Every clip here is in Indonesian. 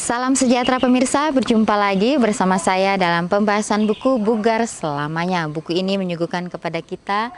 Salam sejahtera pemirsa, berjumpa lagi bersama saya dalam pembahasan buku Bugar Selamanya. Buku ini menyuguhkan kepada kita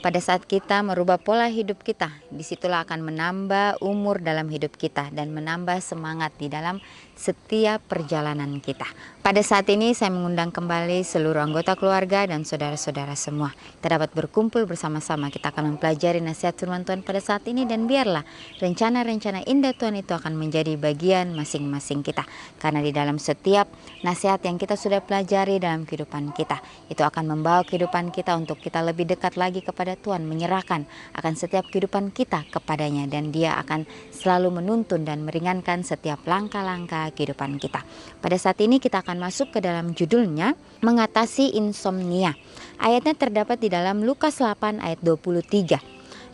pada saat kita merubah pola hidup kita, disitulah akan menambah umur dalam hidup kita dan menambah semangat di dalam setiap perjalanan kita. Pada saat ini saya mengundang kembali seluruh anggota keluarga dan saudara-saudara semua. Kita dapat berkumpul bersama-sama, kita akan mempelajari nasihat firman Tuhan pada saat ini, dan biarlah rencana-rencana indah Tuhan itu akan menjadi bagian masing-masing kita. Karena di dalam setiap nasihat yang kita sudah pelajari dalam kehidupan kita, itu akan membawa kehidupan kita untuk kita lebih dekat lagi kepada Tuhan, menyerahkan akan setiap kehidupan kita kepadanya, dan Dia akan selalu menuntun dan meringankan setiap langkah-langkah kehidupan kita. Pada saat ini kita akan masuk ke dalam judulnya, mengatasi insomnia. Ayatnya terdapat di dalam Lukas 8 ayat 23.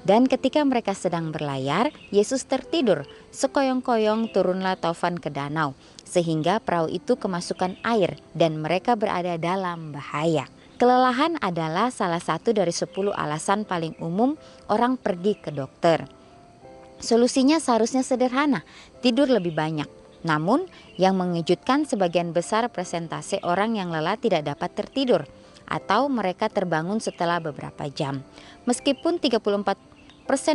Dan ketika mereka sedang berlayar, Yesus tertidur. Sekoyong-koyong turunlah taufan ke danau, sehingga perahu itu kemasukan air dan mereka berada dalam bahaya. Kelelahan adalah salah satu dari 10 alasan paling umum orang pergi ke dokter. Solusinya seharusnya sederhana, tidur lebih banyak. Namun yang mengejutkan, sebagian besar persentase orang yang lelah tidak dapat tertidur atau mereka terbangun setelah beberapa jam. Meskipun 34%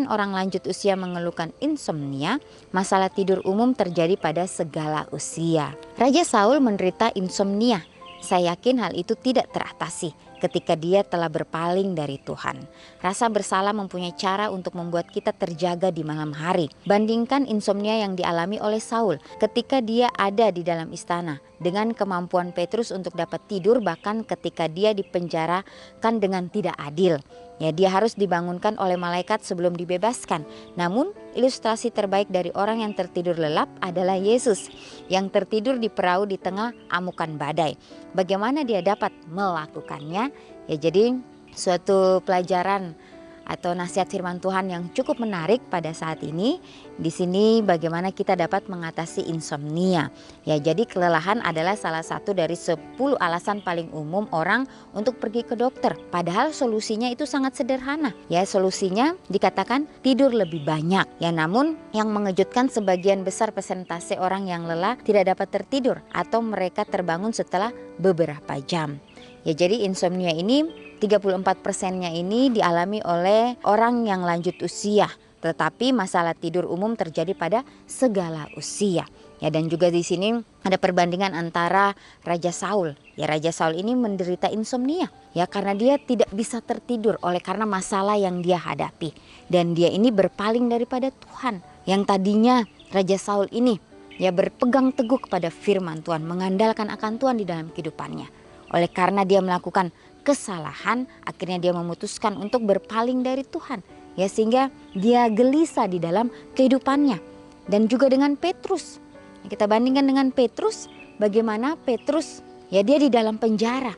orang lanjut usia mengeluhkan insomnia, masalah tidur umum terjadi pada segala usia. Raja Saul menderita insomnia. Saya yakin hal itu tidak teratasi ketika dia telah berpaling dari Tuhan. Rasa bersalah mempunyai cara untuk membuat kita terjaga di malam hari. Bandingkan insomnia yang dialami oleh Saul ketika dia ada di dalam istana, dengan kemampuan Petrus untuk dapat tidur bahkan ketika dia dipenjarakan dengan tidak adil. Ya, dia harus dibangunkan oleh malaikat sebelum dibebaskan. Namun ilustrasi terbaik dari orang yang tertidur lelap adalah Yesus yang tertidur di perahu di tengah amukan badai. Bagaimana dia dapat melakukannya? Ya, jadi suatu pelajaran atau nasihat firman Tuhan yang cukup menarik pada saat ini. Di sini bagaimana kita dapat mengatasi insomnia. Ya, jadi kelelahan adalah salah satu dari 10 alasan paling umum orang untuk pergi ke dokter. Padahal solusinya itu sangat sederhana. Ya, solusinya dikatakan tidur lebih banyak. Ya, namun yang mengejutkan, sebagian besar persentase orang yang lelah tidak dapat tertidur atau mereka terbangun setelah beberapa jam. Ya, jadi insomnia ini 34%-nya ini dialami oleh orang yang lanjut usia. Tetapi masalah tidur umum terjadi pada segala usia. Ya, dan juga di sini ada perbandingan antara Raja Saul. Ya, Raja Saul ini menderita insomnia. Ya, karena dia tidak bisa tertidur oleh karena masalah yang dia hadapi. Dan dia ini berpaling daripada Tuhan. Yang tadinya Raja Saul ini ya berpegang teguh kepada firman Tuhan, mengandalkan akan Tuhan di dalam kehidupannya. Oleh karena dia melakukan kesalahan, akhirnya dia memutuskan untuk berpaling dari Tuhan. Ya, sehingga dia gelisah di dalam kehidupannya. Dan juga dengan Petrus. Kita bandingkan dengan Petrus, bagaimana Petrus ya dia di dalam penjara.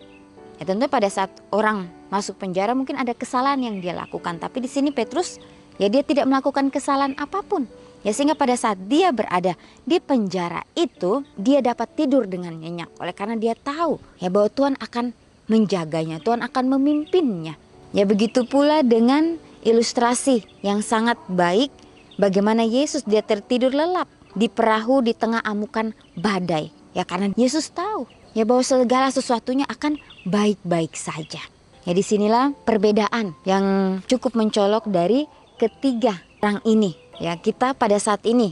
Ya, tentu pada saat orang masuk penjara mungkin ada kesalahan yang dia lakukan, tapi di sini Petrus ya dia tidak melakukan kesalahan apapun. Ya, sehingga pada saat dia berada di penjara itu dia dapat tidur dengan nyenyak oleh karena dia tahu ya bahwa Tuhan akan menjaganya, Tuhan akan memimpinnya. Ya, begitu pula dengan ilustrasi yang sangat baik bagaimana Yesus dia tertidur lelap di perahu di tengah amukan badai. Ya, karena Yesus tahu ya bahwa segala sesuatunya akan baik-baik saja. Ya, disinilah perbedaan yang cukup mencolok dari ketiga orang ini. Ya, kita pada saat ini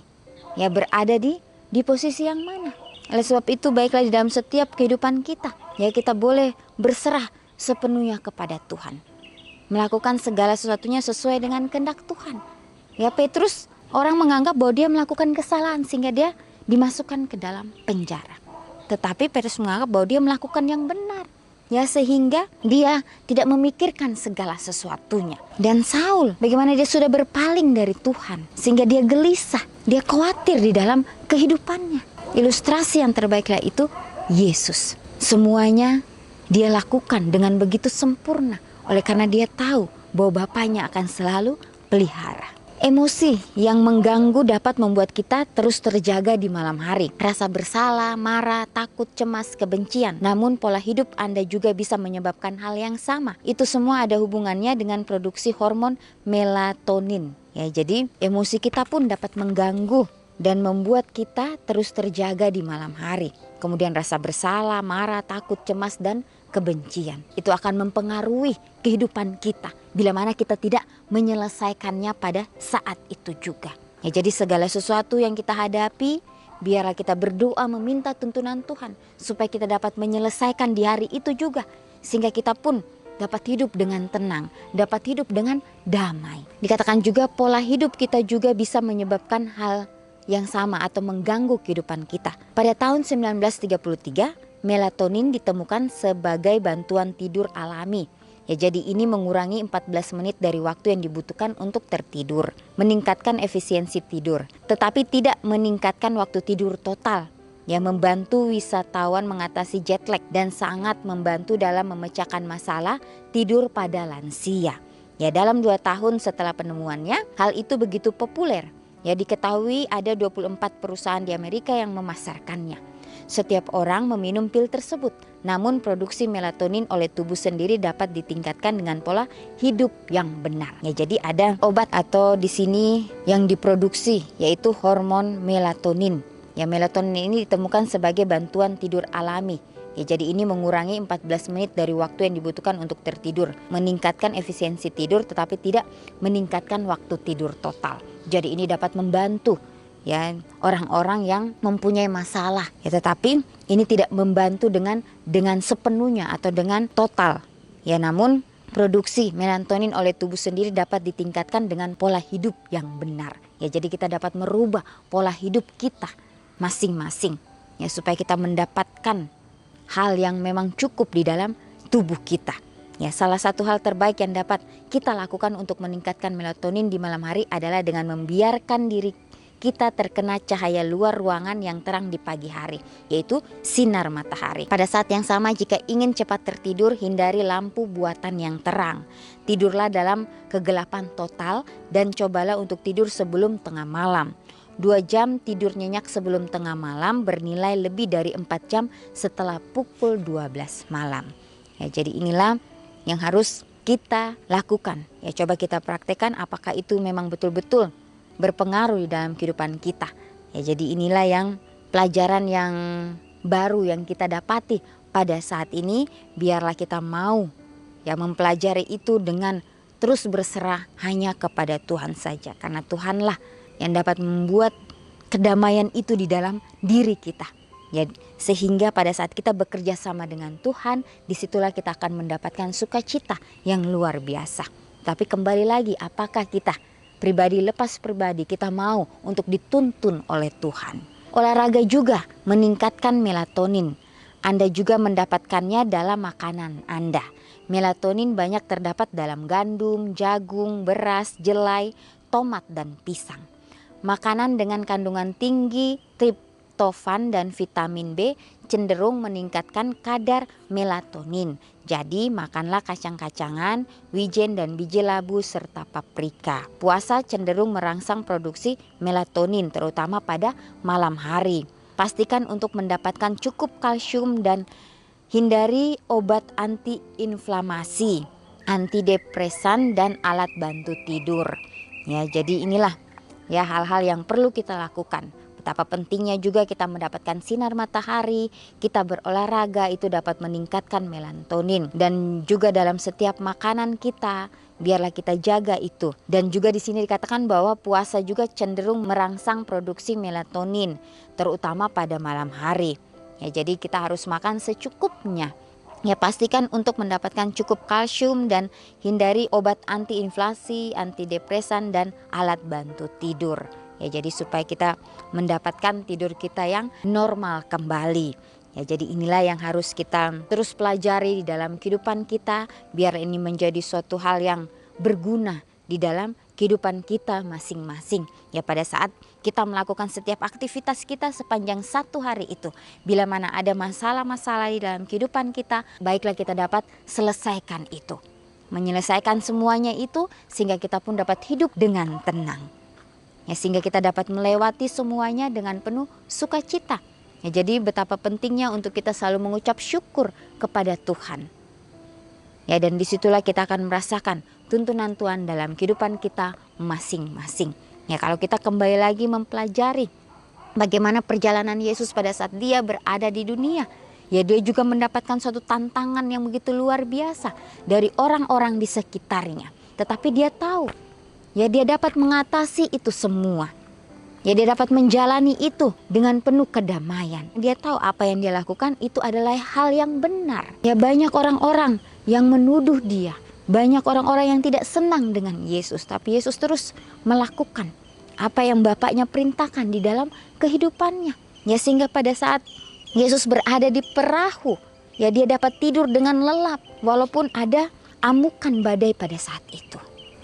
ya berada di posisi yang mana? Oleh sebab itu baiklah di dalam setiap kehidupan kita ya kita boleh berserah sepenuhnya kepada Tuhan. Melakukan segala sesuatunya sesuai dengan kehendak Tuhan. Ya, Petrus orang menganggap bahwa dia melakukan kesalahan sehingga dia dimasukkan ke dalam penjara. Tetapi Petrus menganggap bahwa dia melakukan yang benar. Ya, sehingga dia tidak memikirkan segala sesuatunya. Dan Saul, bagaimana dia sudah berpaling dari Tuhan sehingga dia gelisah, dia khawatir di dalam kehidupannya. Ilustrasi yang terbaiklah itu Yesus. Semuanya dia lakukan dengan begitu sempurna oleh karena dia tahu bahwa Bapaknya akan selalu pelihara. Emosi yang mengganggu dapat membuat kita terus terjaga di malam hari. Rasa bersalah, marah, takut, cemas, kebencian. Namun pola hidup Anda juga bisa menyebabkan hal yang sama. Itu semua ada hubungannya dengan produksi hormon melatonin. Ya, jadi emosi kita pun dapat mengganggu dan membuat kita terus terjaga di malam hari. Kemudian rasa bersalah, marah, takut, cemas, dan kebencian. Itu akan mempengaruhi kehidupan kita bila mana kita tidak menyelesaikannya pada saat itu juga. Ya, jadi segala sesuatu yang kita hadapi, biarlah kita berdoa meminta tuntunan Tuhan supaya kita dapat menyelesaikan di hari itu juga, sehingga kita pun dapat hidup dengan tenang, dapat hidup dengan damai. Dikatakan juga pola hidup kita juga bisa menyebabkan hal yang sama atau mengganggu kehidupan kita. Pada tahun 1933, melatonin ditemukan sebagai bantuan tidur alami. Ya, jadi ini mengurangi 14 menit dari waktu yang dibutuhkan untuk tertidur, meningkatkan efisiensi tidur, tetapi tidak meningkatkan waktu tidur total. Ya, membantu wisatawan mengatasi jet lag dan sangat membantu dalam memecahkan masalah tidur pada lansia. Ya, dalam 2 tahun setelah penemuannya, hal itu begitu populer. Ya, diketahui ada 24 perusahaan di Amerika yang memasarkannya. Setiap orang meminum pil tersebut, namun produksi melatonin oleh tubuh sendiri dapat ditingkatkan dengan pola hidup yang benar. Ya, jadi ada obat atau di sini yang diproduksi yaitu hormon melatonin. Ya, melatonin ini ditemukan sebagai bantuan tidur alami. Ya, jadi ini mengurangi 14 menit dari waktu yang dibutuhkan untuk tertidur, meningkatkan efisiensi tidur tetapi tidak meningkatkan waktu tidur total. Jadi ini dapat membantu ya orang-orang yang mempunyai masalah, ya, tetapi ini tidak membantu dengan sepenuhnya atau dengan total. Ya, namun produksi melatonin oleh tubuh sendiri dapat ditingkatkan dengan pola hidup yang benar. Ya, jadi kita dapat merubah pola hidup kita masing-masing ya supaya kita mendapatkan hal yang memang cukup di dalam tubuh kita. Ya, salah satu hal terbaik yang dapat kita lakukan untuk meningkatkan melatonin di malam hari adalah dengan membiarkan diri kita terkena cahaya luar ruangan yang terang di pagi hari, yaitu sinar matahari. Pada saat yang sama, jika ingin cepat tertidur, hindari lampu buatan yang terang. Tidurlah dalam kegelapan total dan cobalah untuk tidur sebelum tengah malam. 2 jam tidur nyenyak sebelum tengah malam bernilai lebih dari 4 jam setelah pukul 12 malam. Ya, jadi inilah yang harus kita lakukan. Ya, coba kita praktekkan apakah itu memang betul-betul berpengaruh di dalam kehidupan kita. Ya, jadi inilah yang pelajaran yang baru yang kita dapati pada saat ini. Biarlah kita mau ya mempelajari itu dengan terus berserah hanya kepada Tuhan saja, karena Tuhanlah yang dapat membuat kedamaian itu di dalam diri kita. Ya, sehingga pada saat kita bekerja sama dengan Tuhan, disitulah kita akan mendapatkan sukacita yang luar biasa. Tapi kembali lagi, apakah kita pribadi lepas pribadi kita mau untuk dituntun oleh Tuhan? Olahraga juga meningkatkan melatonin. Anda juga mendapatkannya dalam makanan Anda. Melatonin banyak terdapat dalam gandum, jagung, beras, jelai, tomat, dan pisang. Makanan dengan kandungan tinggi triptofan dan vitamin B cenderung meningkatkan kadar melatonin. Jadi makanlah kacang-kacangan, wijen dan biji labu serta paprika. Puasa cenderung merangsang produksi melatonin terutama pada malam hari. Pastikan untuk mendapatkan cukup kalsium dan hindari obat antiinflamasi, antidepresan dan alat bantu tidur. Ya, jadi inilah ya hal-hal yang perlu kita lakukan. Betapa pentingnya juga kita mendapatkan sinar matahari, kita berolahraga itu dapat meningkatkan melatonin. Dan juga dalam setiap makanan kita, biarlah kita jaga itu. Dan juga di sini dikatakan bahwa puasa juga cenderung merangsang produksi melatonin, terutama pada malam hari. Ya, jadi kita harus makan secukupnya. Ya, pastikan untuk mendapatkan cukup kalsium dan hindari obat antiinflasi, antidepresan dan alat bantu tidur. Ya, jadi supaya kita mendapatkan tidur kita yang normal kembali. Ya, jadi inilah yang harus kita terus pelajari di dalam kehidupan kita biar ini menjadi suatu hal yang berguna di dalam kehidupan kita masing-masing. Ya, pada saat kita melakukan setiap aktivitas kita sepanjang 1 hari itu, bila mana ada masalah-masalah di dalam kehidupan kita, baiklah kita dapat selesaikan itu. Menyelesaikan semuanya itu sehingga kita pun dapat hidup dengan tenang. Ya, sehingga kita dapat melewati semuanya dengan penuh sukacita. Ya, jadi betapa pentingnya untuk kita selalu mengucap syukur kepada Tuhan. Ya, dan disitulah kita akan merasakan tuntunan Tuhan dalam kehidupan kita masing-masing. Ya, kalau kita kembali lagi mempelajari bagaimana perjalanan Yesus pada saat dia berada di dunia. Ya, dia juga mendapatkan suatu tantangan yang begitu luar biasa dari orang-orang di sekitarnya. Tetapi dia tahu, ya dia dapat mengatasi itu semua. Ya, dia dapat menjalani itu dengan penuh kedamaian. Dia tahu apa yang dia lakukan itu adalah hal yang benar. Ya, banyak orang-orang yang menuduh dia. Banyak orang-orang yang tidak senang dengan Yesus. Tapi Yesus terus melakukan apa yang Bapaknya perintahkan di dalam kehidupannya. Ya, sehingga pada saat Yesus berada di perahu, ya dia dapat tidur dengan lelap walaupun ada amukan badai pada saat itu.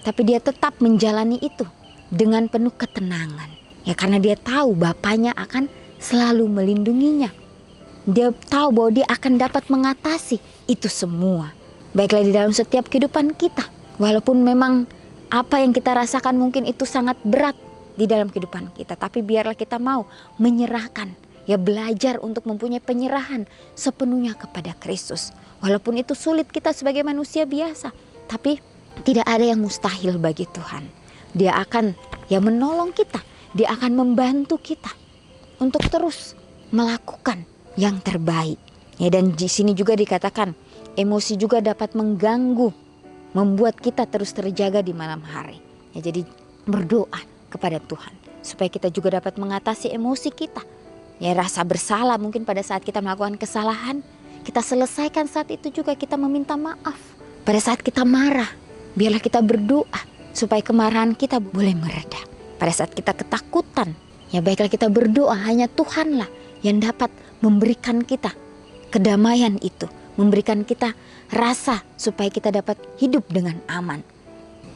Tapi dia tetap menjalani itu dengan penuh ketenangan. Ya, karena dia tahu Bapaknya akan selalu melindunginya. Dia tahu bahwa dia akan dapat mengatasi itu semua. Baiklah di dalam setiap kehidupan kita. Walaupun memang apa yang kita rasakan mungkin itu sangat berat di dalam kehidupan kita. Tapi biarlah kita mau menyerahkan. Ya, belajar untuk mempunyai penyerahan sepenuhnya kepada Kristus. Walaupun itu sulit kita sebagai manusia biasa. Tapi tidak ada yang mustahil bagi Tuhan. Dia akan menolong kita. Dia akan membantu kita untuk terus melakukan yang terbaik. Ya, dan di sini juga dikatakan emosi juga dapat mengganggu, membuat kita terus terjaga di malam hari. Ya, jadi berdoa kepada Tuhan supaya kita juga dapat mengatasi emosi kita. Ya, rasa bersalah mungkin pada saat kita melakukan kesalahan, kita selesaikan saat itu juga kita meminta maaf. Pada saat kita marah, biarlah kita berdoa supaya kemarahan kita boleh mereda. Pada saat kita ketakutan, ya baiklah kita berdoa, hanya Tuhanlah yang dapat memberikan kita kedamaian itu, memberikan kita rasa supaya kita dapat hidup dengan aman.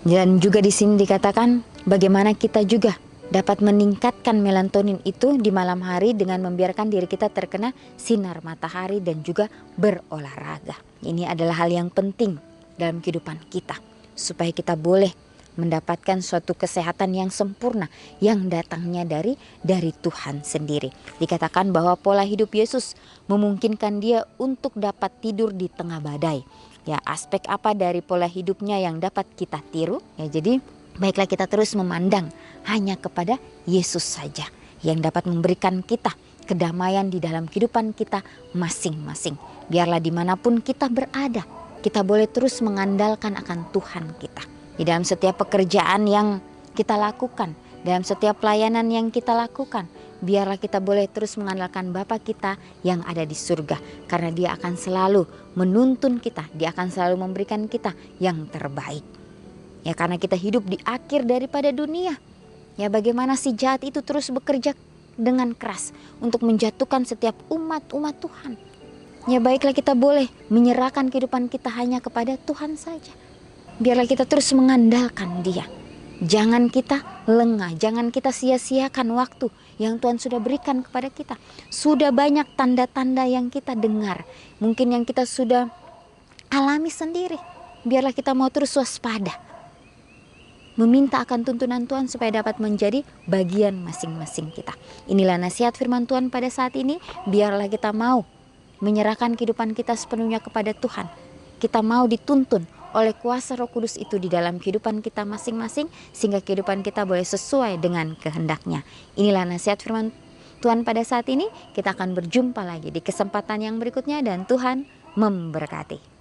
Dan juga di sini dikatakan bagaimana kita juga dapat meningkatkan melatonin itu di malam hari dengan membiarkan diri kita terkena sinar matahari dan juga berolahraga. Ini adalah hal yang penting dalam kehidupan kita supaya kita boleh mendapatkan suatu kesehatan yang sempurna yang datangnya dari Tuhan sendiri. Dikatakan bahwa pola hidup Yesus memungkinkan dia untuk dapat tidur di tengah badai. Ya, aspek apa dari pola hidupnya yang dapat kita tiru? Ya, jadi baiklah kita terus memandang hanya kepada Yesus saja yang dapat memberikan kita kedamaian di dalam kehidupan kita masing-masing. Biarlah dimanapun kita berada, kita boleh terus mengandalkan akan Tuhan kita. Di dalam setiap pekerjaan yang kita lakukan, dalam setiap pelayanan yang kita lakukan, biarlah kita boleh terus mengandalkan Bapa kita yang ada di surga. Karena Dia akan selalu menuntun kita, Dia akan selalu memberikan kita yang terbaik. Ya, karena kita hidup di akhir daripada dunia. Ya, bagaimana si jahat itu terus bekerja dengan keras untuk menjatuhkan setiap umat-umat Tuhan. Ya, baiklah kita boleh menyerahkan kehidupan kita hanya kepada Tuhan saja. Biarlah kita terus mengandalkan Dia. Jangan kita lengah, jangan kita sia-siakan waktu yang Tuhan sudah berikan kepada kita. Sudah banyak tanda-tanda yang kita dengar, mungkin yang kita sudah alami sendiri. Biarlah kita mau terus waspada, meminta akan tuntunan Tuhan supaya dapat menjadi bagian masing-masing kita. Inilah nasihat firman Tuhan pada saat ini. Biarlah kita mau menyerahkan kehidupan kita sepenuhnya kepada Tuhan. Kita mau dituntun oleh kuasa Roh Kudus itu di dalam kehidupan kita masing-masing, sehingga kehidupan kita boleh sesuai dengan kehendaknya. Inilah nasihat firman Tuhan pada saat ini. Kita akan berjumpa lagi di kesempatan yang berikutnya dan Tuhan memberkati.